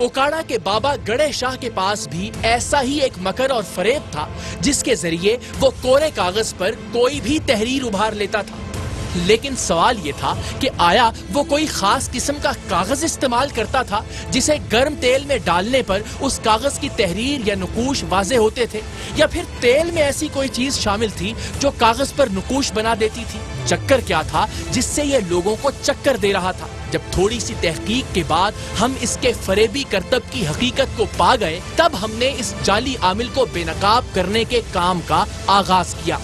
اوکاڑا کے بابا گڑے شاہ کے پاس بھی ایسا ہی ایک مکر اور فریب تھا جس کے ذریعے وہ کورے کاغذ پر کوئی بھی تحریر ابھار لیتا تھا۔ لیکن سوال یہ تھا کہ آیا وہ کوئی خاص قسم کا کاغذ استعمال کرتا تھا جسے گرم تیل میں ڈالنے پر اس کاغذ کی تحریر یا نقوش واضح ہوتے تھے، یا پھر تیل میں ایسی کوئی چیز شامل تھی جو کاغذ پر نقوش بنا دیتی تھی؟ چکر کیا تھا جس سے یہ لوگوں کو چکر دے رہا تھا؟ جب تھوڑی سی تحقیق کے بعد ہم اس کے فریبی کرتب کی حقیقت کو پا گئے، تب ہم نے اس جعلی عامل کو بے نقاب کرنے کے کام کا آغاز کیا۔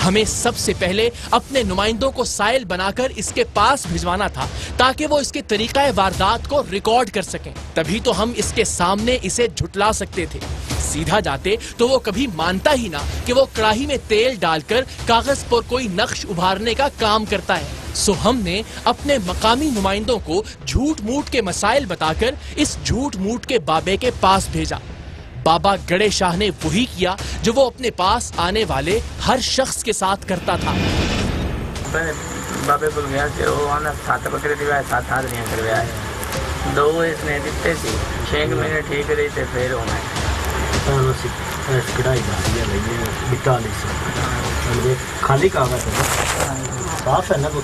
ہمیں سب سے پہلے اپنے نمائندوں کو سائل بنا کر اس کے پاس بھجوانا تھا تاکہ وہ اس کے طریقہ واردات کو ریکارڈ کر سکیں، تبھی تو ہم اس کے سامنے اسے جھٹلا سکتے تھے۔ سیدھا جاتے تو وہ کبھی مانتا ہی نہ کہ وہ کڑاہی میں تیل ڈال کر کاغذ پر کوئی نقش ابھارنے کا کام کرتا ہے۔ سو ہم نے اپنے مقامی نمائندوں کو جھوٹ موٹ کے مسائل بتا کر اس جھوٹ موٹ کے بابے کے پاس بھیجا۔ بابا گڑے شاہ نے وہی کیا جو وہ اپنے پاس آنے والے ہر شخص کے ساتھ کرتا تھا۔ بابے کو گیا کہ وہ آنا 7 بکرے دیوائے 7 آدمیاں کروائے 2 اس نے دیتے تھی 6 مہینے ٹھیک رہی تھے پھر ہونا کڑھائی بٹالی سے خالی کاغذ ہے صاف ہے نا وہ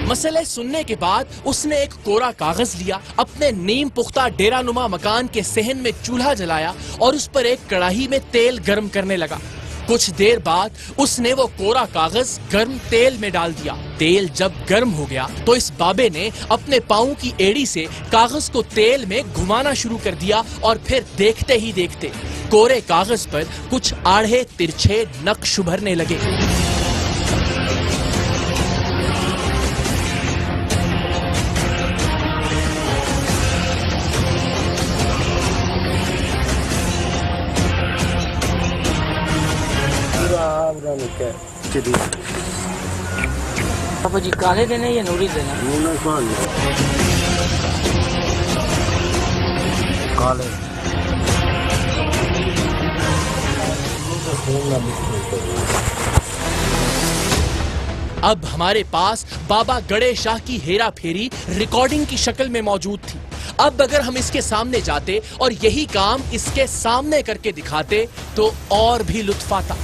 مسئلے سننے کے بعد اس نے ایک کورا کاغذ لیا، اپنے نیم پختہ ڈیرا نما مکان کے صحن میں چولہا جلایا اور اس پر ایک کڑاہی میں تیل گرم کرنے لگا۔ کچھ دیر بعد اس نے وہ کورا کاغذ گرم تیل میں ڈال دیا۔ تیل جب گرم ہو گیا تو اس بابے نے اپنے پاؤں کی ایڑی سے کاغذ کو تیل میں گھمانا شروع کر دیا اور پھر دیکھتے ہی دیکھتے کورے کاغذ پر کچھ آڑھے ترچھے نقش ابھرنے لگے۔ پاپا جی کالے دینے یا نوری دینا؟ کالے اب ہمارے پاس بابا گڑے شاہ کی ہیرا پھیری ریکارڈنگ کی شکل میں موجود تھی۔ اب اگر ہم اس کے سامنے جاتے اور یہی کام اس کے سامنے کر کے دکھاتے تو اور بھی لطف آتا۔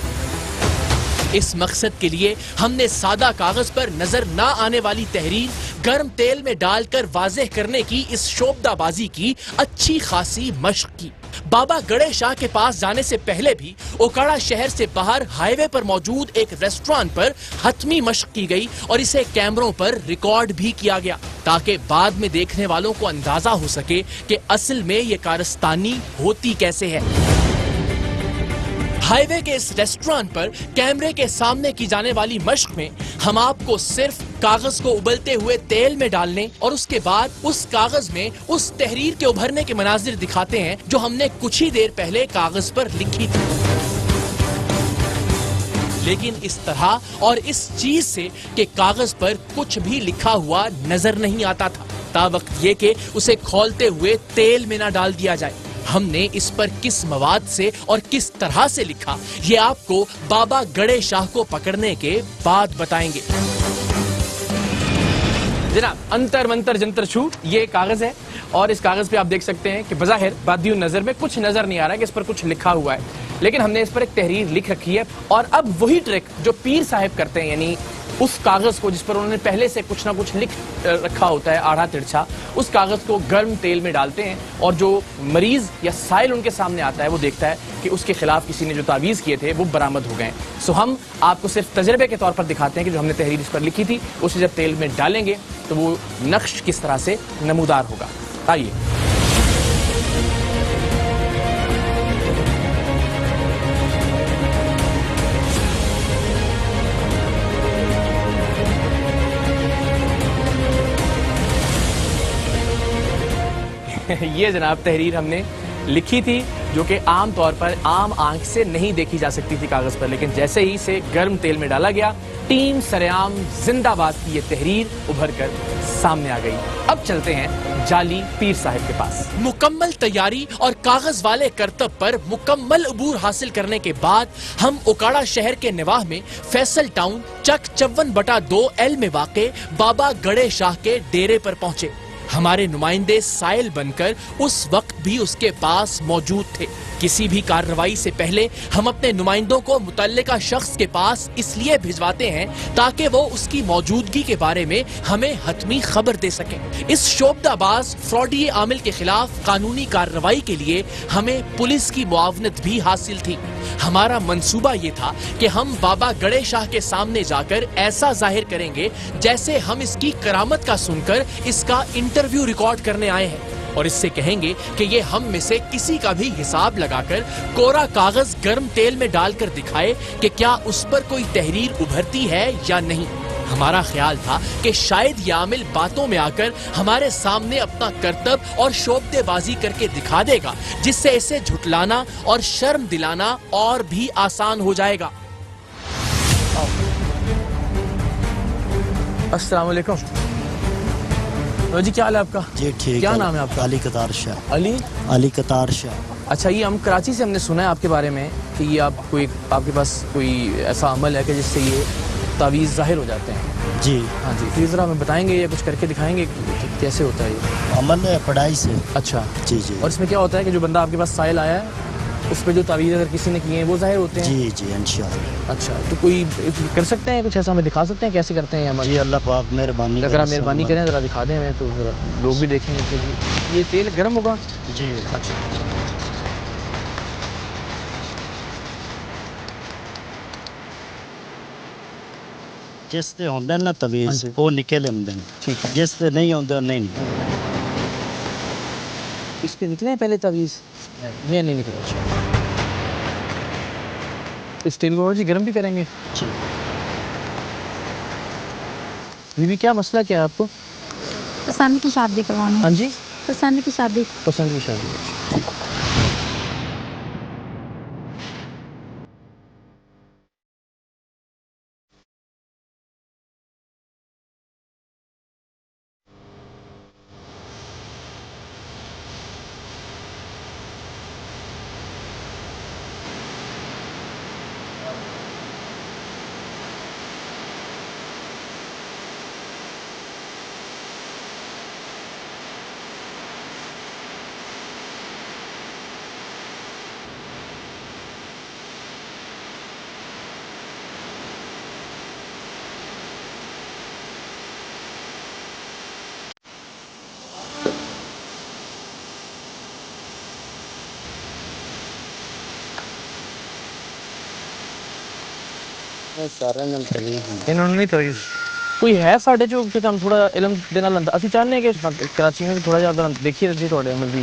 اس مقصد کے لیے ہم نے سادہ کاغذ پر نظر نہ آنے والی تحریر گرم تیل میں ڈال کر واضح کرنے کی اس شعبدہ بازی کی اچھی خاصی مشق کی۔ بابا گڑے شاہ کے پاس جانے سے پہلے بھی اوکاڑا شہر سے باہر ہائی وے پر موجود ایک ریسٹورانٹ پر حتمی مشق کی گئی اور اسے کیمروں پر ریکارڈ بھی کیا گیا تاکہ بعد میں دیکھنے والوں کو اندازہ ہو سکے کہ اصل میں یہ کارستانی ہوتی کیسے ہے۔ ہائی وے کے اس ریسٹورانٹ پر کیمرے کے سامنے کی جانے والی مشق میں ہم آپ کو صرف کاغذ کو ابلتے ہوئے تیل میں ڈالنے اور اس کے بعد اس کاغذ میں اس تحریر کے ابھرنے کے مناظر دکھاتے ہیں جو ہم نے کچھ ہی دیر پہلے کاغذ پر لکھی تھی۔ لیکن اس طرح اور اس چیز سے کہ کاغذ پر کچھ بھی لکھا ہوا نظر نہیں آتا تھا تا وقت یہ کہ اسے کھولتے ہوئے تیل میں نہ ڈال دیا جائے۔ ہم نے اس پر کس مواد سے اور کس طرح سے لکھا یہ آپ کو بابا گڑے شاہ کو پکڑنے کے بعد بتائیں گے۔ جناب انتر منتر جنتر چھو یہ کاغذ ہے اور اس کاغذ پہ آپ دیکھ سکتے ہیں کہ بظاہر بادی نظر میں کچھ نظر نہیں آ رہا ہے کہ اس پر کچھ لکھا ہوا ہے، لیکن ہم نے اس پر ایک تحریر لکھ رکھی ہے۔ اور اب وہی ٹرک جو پیر صاحب کرتے ہیں، یعنی اس کاغذ کو جس پر انہوں نے پہلے سے کچھ نہ کچھ لکھ رکھا ہوتا ہے آڑھا ترچھا، اس کاغذ کو گرم تیل میں ڈالتے ہیں اور جو مریض یا سائل ان کے سامنے آتا ہے وہ دیکھتا ہے کہ اس کے خلاف کسی نے جو تعویذ کیے تھے وہ برآمد ہو گئے ہیں۔ سو ہم آپ کو صرف تجربے کے طور پر دکھاتے ہیں کہ جو ہم نے تحریر اس پر لکھی تھی اسے جب تیل میں ڈالیں گے تو وہ نقش کس طرح سے نمودار ہوگا۔ آئیے یہ جناب تحریر ہم نے لکھی تھی جو کہ عام طور پر عام آنکھ سے نہیں دیکھی جا سکتی تھی کاغذ پر، لیکن جیسے ہی اسے گرم تیل میں ڈالا گیا टीम सरेआम जिंदाबाद की ये तहरीर उभर कर सामने आ गई। अब चलते हैं जाली पीर साहब के पास। मुकम्मल तैयारी और कागज वाले करतब पर मुकम्मल अबूर हासिल करने के बाद हम ओकाड़ा शहर के निवाह में फैसल टाउन चक 54/2 में वाक़े बाबा गड़े शाह के डेरे पर पहुंचे। हमारे नुमाइंदे साइल बनकर उस वक्त भी उसके पास मौजूद थे। किसी भी कार्रवाई से पहले हम अपने नुमाइंदों को मुतल्लिका शख्स के पास इसलिए भिजवाते हैं ताकि वो उसकी मौजूदगी के बारे में हमें हतमी खबर दे सकें। इस शोबदाबाज फ्रॉडी आमिल के खिलाफ कानूनी कार्रवाई के लिए हमें पुलिस की मुआवनत भी हासिल थी। हमारा मंसूबा ये था कि हम बाबा गड़े शाह के सामने जाकर ऐसा जाहिर करेंगे जैसे हम इसकी करामत का सुनकर इसका इंटरव्यू रिकॉर्ड करने आए हैं और इससे कहेंगे कि ये हम में से किसी का भी हिसाब लगाकर कोरा कागज गर्म तेल में डालकर दिखाए कि क्या उस पर कोई तहरीर उभरती है या नहीं। हमारा ख्याल था कि शायद ये आमिल बातों में आकर हमारे सामने अपना करतब और शोबदेबाजी करके दिखा देगा, जिससे इसे झुटलाना और शर्म दिलाना और भी आसान हो जाएगा। अस्सलाम वालेकुम जी, क्या हाल है आपका? जी ठीक। क्या नाम है आपका? अली कतार शाह। अली कतार शाह। अच्छा, ये हम कराची से हमने सुना है आपके बारे में कि ये आपके पास कोई ऐसा अमल है कि जिससे ये तावीज़ ज़ाहिर हो जाते हैं। जी हाँ जी, प्लीज़ ज़रा हमें बताएंगे या कुछ करके दिखाएंगे कि कैसे होता है ये अमल है पढ़ाई से। अच्छा जी जी। और इसमें क्या होता है कि जो बंदा आपके पास साइल आया है उस पर जो तावीज़ अगर किसी ने किए हैं वो ज़ाहिर होते हैं? जी जी इंशाअल्लाह। अच्छा, तो कोई कर सकते हैं कुछ ऐसा, हमें दिखा सकते हैं कैसे करते हैं अमल? जी अल्लाह पाक मेहरबानी। अगर आप मेहरबानी करें ज़रा दिखा दें हमें, तो ज़रा लोग भी देखेंगे कि ये तेल गर्म होगा। जी अच्छा, जिस ते होंदे ना तवीज़ हाँ जी। वो निकल आंदे ने, ठीक है। जिस ते नहीं होंदे नहीं निकलदे। इसके निकले हैं पहले तावीज़? ये नहीं निकले। इस तेल को जी गर्म भी करेंगे? जी बीबी, क्या मसला क्या है आपको? पसंद की शादी करवानी। हाँ जी, पसंद की शादी। पसंद की शादी। सारे नाल तवीज़ इन्होंने नहीं तावीज़ कोई है साढ़े जो कि हम थोड़ा इलम देना लंदा असि चाहने कि कराची में थोड़ा ज़्यादा देखिए रही थोड़े अमल भी।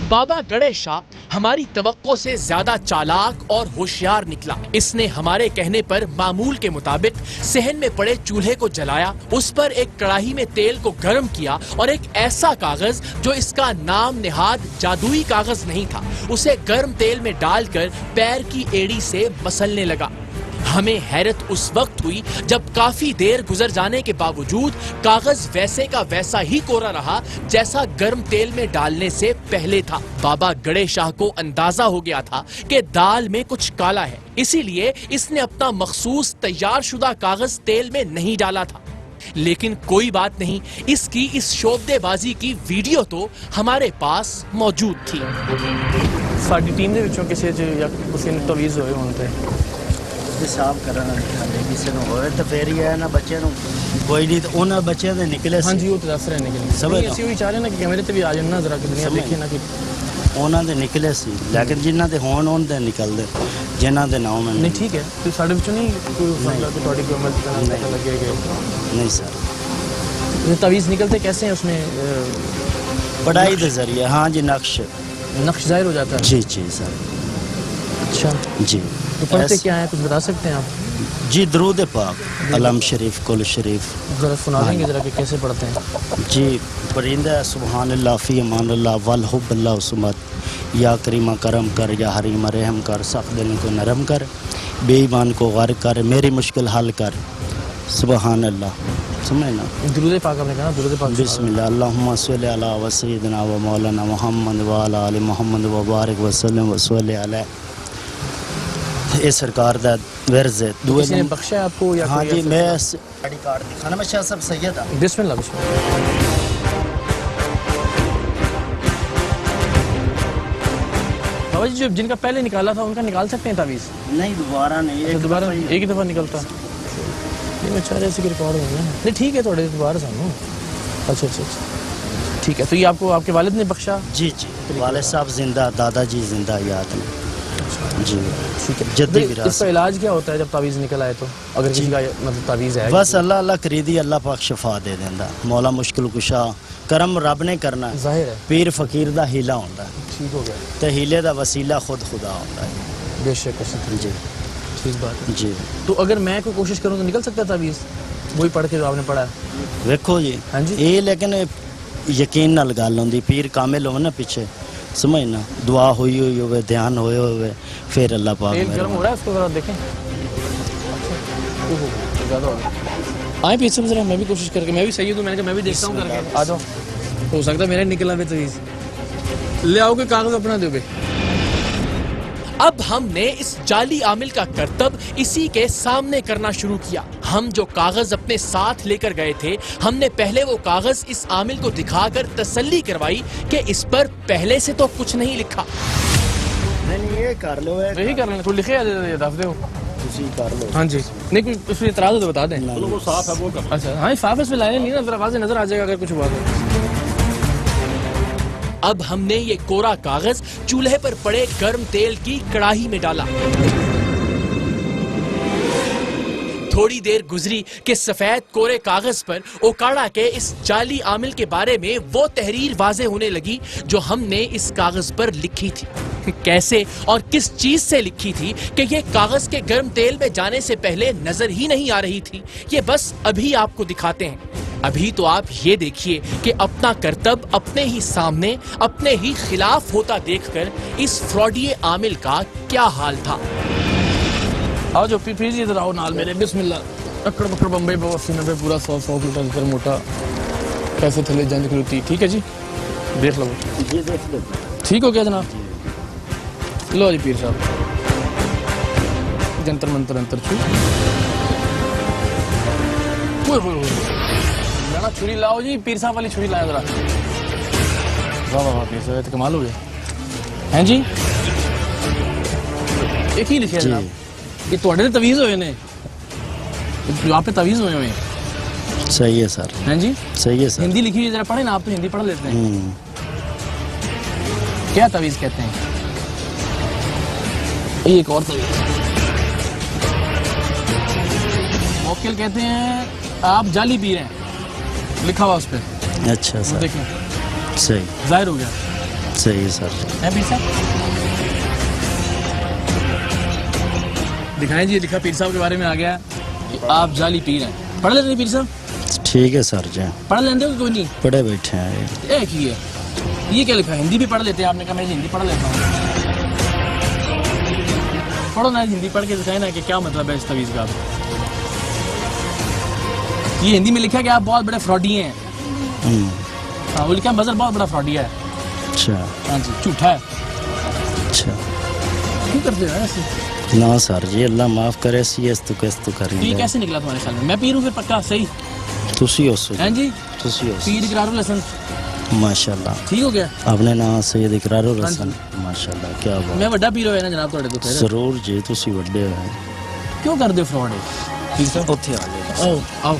बाबा गड़े शाह हमारी तवक्को से ज्यादा चालाक और होशियार निकला। इसने हमारे कहने पर मामूल के मुताबिक सहन में पड़े चूल्हे को जलाया, उस पर एक कड़ाही में तेल को गर्म किया और एक ऐसा कागज जो इसका नाम निहाद जादुई कागज नहीं था, उसे गर्म तेल में डालकर पैर की एड़ी से मसलने लगा। हमें हैरत उस वक्त हुई जब काफी देर गुजर जाने के बावजूद कागज वैसे का वैसा ही कोरा रहा जैसा गर्म तेल में डालने से पहले था। बाबा गड़े शाह को अंदाजा हो गया था कि दाल में कुछ काला है, इसीलिए इसने अपना मखसूस तैयार शुदा कागज तेल में नहीं डाला था। लेकिन कोई बात नहीं, इसकी इस शोबदेबाजी की वीडियो तो हमारे पास मौजूद थी। साड़ी टीम ਦੇ ਵਿੱਚੋਂ ਕਿਸੇ ਜਾਂ ਕਿਸੇ ਨੂੰ ਤਵੀਜ਼ ਹੋਏ ਹੋਣ ਤੇ हिसाब करना निकले किसी ने होए तो फिर ही है ना बच्चे ਨੂੰ कोई नहीं तो उन्हें बच्चे ਦੇ ਨਿਕਲੇ हाँ जी, वो तो दस रहे निकले समझ ਅਸੀਂ ਉਹੀ ਚਾਹ ਰਹੇ ਨਾ ਕਿ ਕੈਮਰੇ ਤੇ ਵੀ ਆ ਜਾਣ ਨਾ ਜ਼ਰਾ ਕਿ ਦੁਨੀਆ ਦੇਖੇ ਨਾ ਕਿ ਉਹਨਾਂ ਦੇ ਨਿਕਲੇ ਸੀ, ਲੇਕਿਨ ਜਿਨ੍ਹਾਂ ਦੇ ਹੋਣ ਉਹਨਾਂ ਦੇ ਨਿਕਲਦੇ, ਜਿਨ੍ਹਾਂ ਦੇ ਨਾਮ नहीं ठीक है, तो ਸਾਡੇ ਵਿੱਚੋਂ ਨਹੀਂ ਕੋਈ ਮਸਲਾ कि ਤੁਹਾਡੀ कोई अमल का पता लगे कि नहीं सर। ये तवीज़ निकलते कैसे हैं उसमें? पढ़ाई के जरिए। हाँ जी, नक्श नक्श जाहिर हो जाता है। जी जी सर। अच्छा, जी तो पढ़ते क्या है कुछ बता सकते हैं आप? जी दरूद पाक, अलम शरीफ, कुल शरीफ जरा सुना देंगे जरा कि कैसे पढ़ते हैं? जी परिंदा सुबहान अल्लाह फी अमान अल्लाह वल हुब अल्लाह सुमत, या करीमा करम कर, या हरीमा रहम कर, सख्त दिल को नरम कर, बेईमान को गर्क कर, मेरी मुश्किल हल कर। सुबहान अल्लाह, समझ ना। दुरूद पाक आपने कहा, दुरूद पाक बिस्मिल्लाह, अल्लाहुम्मा सल्लि अला व सय्यिदना व मौलाना मुहम्मद व अला आलि मुहम्मद व बारिक व सल्लम व सल्लि अला। ये सरकार दा वर्ज है। किसी ने बख्शा है आपको या हाँ कोई जी, ऐसा- मैं आईडी कार्ड दिखाना, मैं शाह साहब सैयद हूं। बिस्मिल्लाह बिस्मिल्लाह। बाबा जी जो जिनका पहले निकाला था उनका निकाल सकते हैं तावीज़? नहीं दोबारा नहीं, एक दोबारा दफा ही- एक ही दफ़ा निकलता ये बेचारे ऐसे रिकॉर्ड हो गया नहीं, ठीक है थोड़े दोबारा सानू। अच्छा अच्छा अच्छा, ठीक है। तो ये आपको आपके वालिद ने बख्शा? जी जी, वाले साहब जिंदा, दादाजी जिंदा याद है जी। ठीक है। जद्दी तो विरासत। इसका इलाज क्या होता है जब तावीज़ निकल आए तो, अगर किसी का मतलब तावीज़ है? बस अल्लाह अल्लाह करीदी, अल्लाह पाक शफा दे देंदा। मौला मुश्किल कुशा, करम रब ने करना है। जाहिर है, पीर फकीर दा हीला होंदा है, ठीक हो गया। ते हीले दा वसीला खुद खुदा होंदा है। बेशक जी ठीक बात है। जी। तो अगर मैं कोई कोशिश करूँ तो निकल सकता है तावीज़, वही पढ़ के जो आपने पढ़ा है? वेखो जी, हाँ जी। ये लेकिन यकीन नाल गल होंदी, पीर कामिल हो ना पीछे, समझना, दुआ हुई हुई होवे, ध्यान होए होवे, फिर अल्लाह पाक तेल गर्म हो रहा है, उसको जरा देखें। ओहो, ज़्यादा हो गया। आए पीछे से जरा, मैं भी कोशिश करके, मैं भी सही हूँ, मैंने कहा मैं भी देखता हूँ करके। आ जाओ, हो सकता है मेरा निकला भी तावीज़। ले आओगे कागज अपना दोगे? अब हमने इस जाली आमिल का करतब इसी के सामने करना शुरू किया। हम जो कागज अपने साथ लेकर गए थे, हमने पहले वो कागज इस आमिल को दिखाकर तसल्ली करवाई कि इस पर पहले से तो कुछ नहीं लिखा। नहीं ये कर लो, यही कर लेना, कोई लिखे दस दो। तुसी कर लो। हाँ जी, नहीं कोई उसमें इतराज हो तो बता दें। वो साफ है, वो कर। अच्छा हाँ, साफ इसमें लाने नहीं ना, जरा वाज़ेह नजर आ जाएगा अगर कुछ हुआ तो। अब हमने ये कोरा कागज चूल्हे पर पड़े गर्म तेल की कड़ाही में डाला। थोड़ी देर गुजरी कि सफेद कोरे कागज पर ओकाड़ा के इस जाली आमिल के बारे में वो तहरीर वाज़ेह होने लगी जो हमने इस कागज पर लिखी थी। कैसे और किस चीज से लिखी थी कि ये कागज के गर्म तेल में जाने से पहले नजर ही नहीं आ रही थी, ये बस अभी आपको दिखाते हैं। अभी तो आप ये देखिए कि अपना करतब अपने ही सामने, अपने ही खिलाफ होता देखकर इस फ्रॉडिये आमिल का क्या हाल था। आओ जो प्लीज इधर आओ नाल मेरे। बिस्मिल्लाह। अकड़ बकड़ बम्बई 80-90 पूरा 100 लीटर मोटा, कैसे थले जंज खलोती। ठीक है जी, देख लो। ये देख लो। ठीक हो गया जनाब? लो जी पीर साहब, जंतर मंतर अंतर छू। ना छुरी लाओ जी, पीर साहब वाली छुरी लाओ जरा। वाह वाह वाह, पीर साहब तो कमाल हो गया। हैं जी, एक ही लिखे जनाब, ये ਤੁਹਾਡੇ ਤਵੀਜ਼ ਹੋਏ ਨੇ, यहाँ पे तवीज़ हुए हुए हैं। सही है सर। हैं जी, सही है सर। हिंदी लिखी हुई जरा पढ़े ना, आप तो हिंदी पढ़ लेते हैं। क्या तवीज़ कहते हैं? एक और तवीज़ मोक्किल कहते हैं। आप जाली पी रहे हैं, लिखा हुआ उस पर। अच्छा सर, देखें सही, जाहिर हो गया सही है सर। है पीर साहब? दिखाएं जी, लिखा पीर साहब के बारे में आ गया कि आप जाली पी रहे हैं। पढ़ लेते हैं पीर साहब? ठीक है सर जी, पढ़ लेते हो कोई नहीं? पढ़े बैठे हैं। एक ही है, ये क्या लिखा है? हिंदी भी पढ़ लेते हैं? आपने कहा मैं हिंदी पढ़ लेता हूँ। पढ़ो ना, हिंदी पढ़ के दिखाए ना कि क्या मतलब है इस तवीज़ का। ये हिंदी में लिखा है कि आप बहुत बड़े फ्रॉडी हैं। हाँ, वो लिखा है मजर बहुत बड़ा फ्रॉडी है। अच्छा हाँ जी, झूठा है। अच्छा, क्यों करते हो ऐसे? ना सर जी, अल्लाह माफ करे, सीएस तो कैसे तो तो ये करेंगे। कैसे निकला तुम्हारे ख्याल में? मैं पीर हूँ फिर पक्का सही? तुसी हो सो, हैं जी, तुसी हो पीर इकरारुल हसन। माशाल्लाह। ठीक हो गया? अपने नाम सैयद इकरारुल हसन। माशाल्लाह, क्या बात। मैं वड्डा पीर होया ना जनाब ਤੁਹਾਡੇ ਤੋਂ ਫਿਰ। जरूर जी, तुसी वड्डे हो। क्यों कर दे फ्रॉड? उत्थे आ जाओ। आओ आओ।